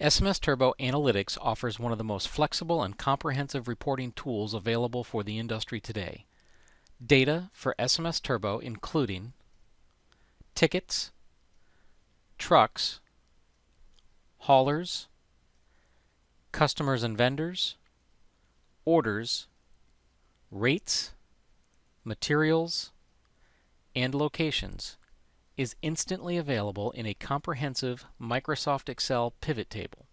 SMS Turbo Analytics offers one of the most flexible and comprehensive reporting tools available for the industry today. Data for SMS Turbo including tickets, trucks, haulers, customers and vendors, orders, rates, materials, and locations is instantly available in a comprehensive Microsoft Excel pivot table.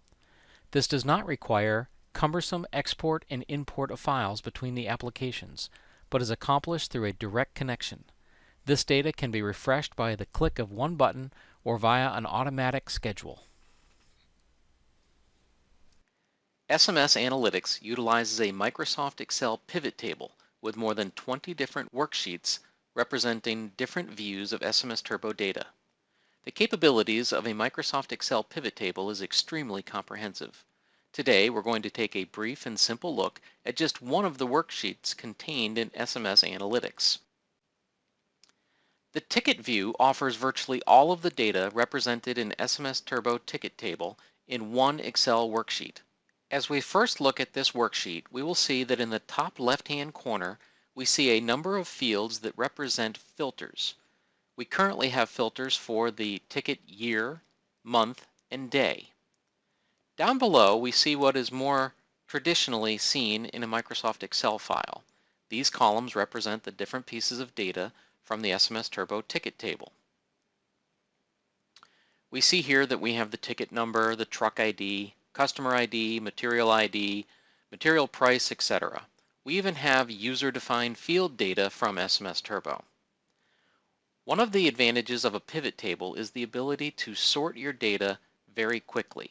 This does not require cumbersome export and import of files between the applications, but is accomplished through a direct connection. This data can be refreshed by the click of one button or via an automatic schedule. SMSAanalytics utilizes a Microsoft Excel pivot table with more than 20 different worksheets representing different views of SMS Turbo data. The capabilities of a Microsoft Excel pivot table is extremely comprehensive. Today, we're going to take a brief and simple look at just one of the worksheets contained in SMSAanalytics. The ticket view offers virtually all of the data represented in SMS Turbo ticket table in one Excel worksheet. As we first look at this worksheet, we will see that in the top left-hand corner, we see a number of fields that represent filters. We currently have filters for the ticket year, month, and day. Down below, we see what is more traditionally seen in a Microsoft Excel file. These columns represent the different pieces of data from the SMS Turbo ticket table. We see here that we have the ticket number, the truck ID, customer ID, material price, etc. We even have user-defined field data from SMS Turbo. One of the advantages of a pivot table is the ability to sort your data very quickly.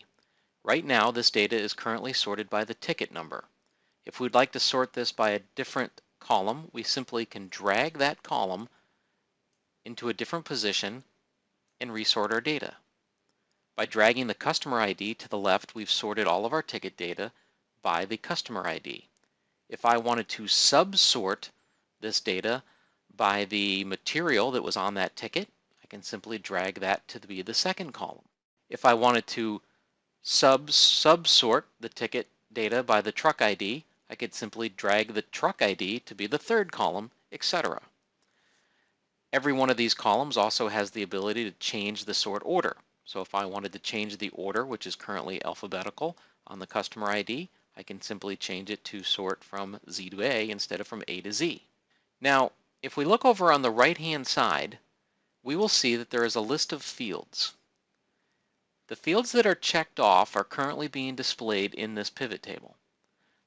Right now, this data is currently sorted by the ticket number. If we'd like to sort this by a different column, we simply can drag that column into a different position and resort our data. By dragging the customer ID to the left, we've sorted all of our ticket data by the customer ID. If I wanted to subsort this data by the material that was on that ticket, I can simply drag that to be the second column. If I wanted to subsort the ticket data by the truck ID, I could simply drag the truck ID to be the third column, etc. Every one of these columns also has the ability to change the sort order. So if I wanted to change the order, which is currently alphabetical on the customer ID, I can simply change it to sort from Z to A instead of from A to Z. Now, if we look over on the right-hand side, we will see that there is a list of fields. The fields that are checked off are currently being displayed in this pivot table.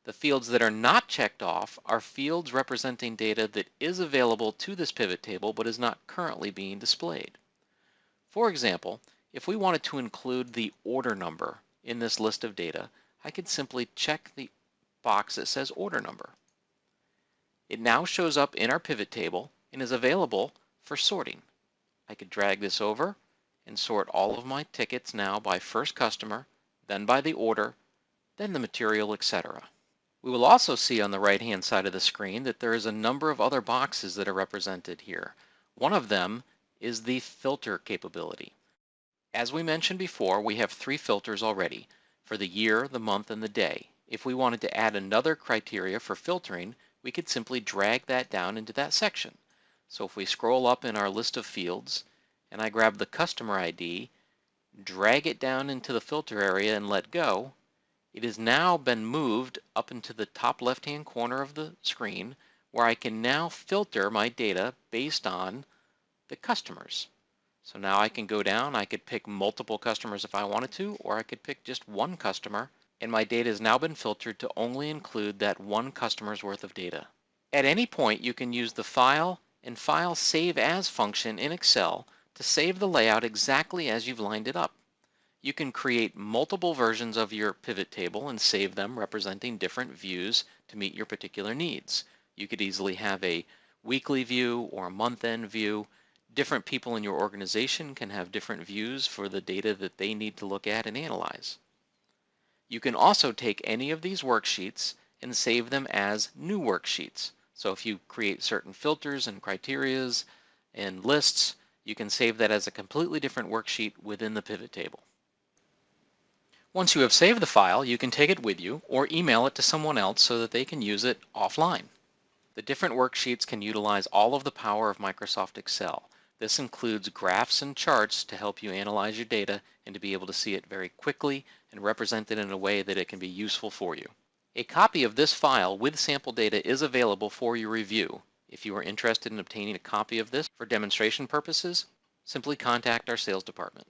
The fields that are not checked off are fields representing data that is available to this pivot table but is not currently being displayed. For example, if we wanted to include the order number in this list of data, I could simply check the box that says order number. It now shows up in our pivot table and is available for sorting. I could drag this over and sort all of my tickets now by first customer, then by the order, then the material, etc. We will also see on the right-hand side of the screen that there is a number of other boxes that are represented here. One of them is the filter capability. As we mentioned before, we have 3 filters already for the year, the month, and the day. If we wanted to add another criteria for filtering, we could simply drag that down into that section. So if we scroll up in our list of fields and I grab the customer ID, drag it down into the filter area and let go, it has now been moved up into the top left-hand corner of the screen where I can now filter my data based on the customers. So now I can go down, I could pick multiple customers if I wanted to, or I could pick just one customer, and my data has now been filtered to only include that one customer's worth of data. At any point, you can use the File and File Save As function in Excel to save the layout exactly as you've lined it up. You can create multiple versions of your pivot table and save them representing different views to meet your particular needs. You could easily have a weekly view or a month-end view. Different people in your organization can have different views for the data that they need to look at and analyze. You can also take any of these worksheets and save them as new worksheets. So if you create certain filters and criterias and lists, you can save that as a completely different worksheet within the pivot table. Once you have saved the file, you can take it with you or email it to someone else so that they can use it offline. The different worksheets can utilize all of the power of Microsoft Excel. This includes graphs and charts to help you analyze your data and to be able to see it very quickly and represent it in a way that it can be useful for you. A copy of this file with sample data is available for your review. If you are interested in obtaining a copy of this for demonstration purposes, simply contact our sales department.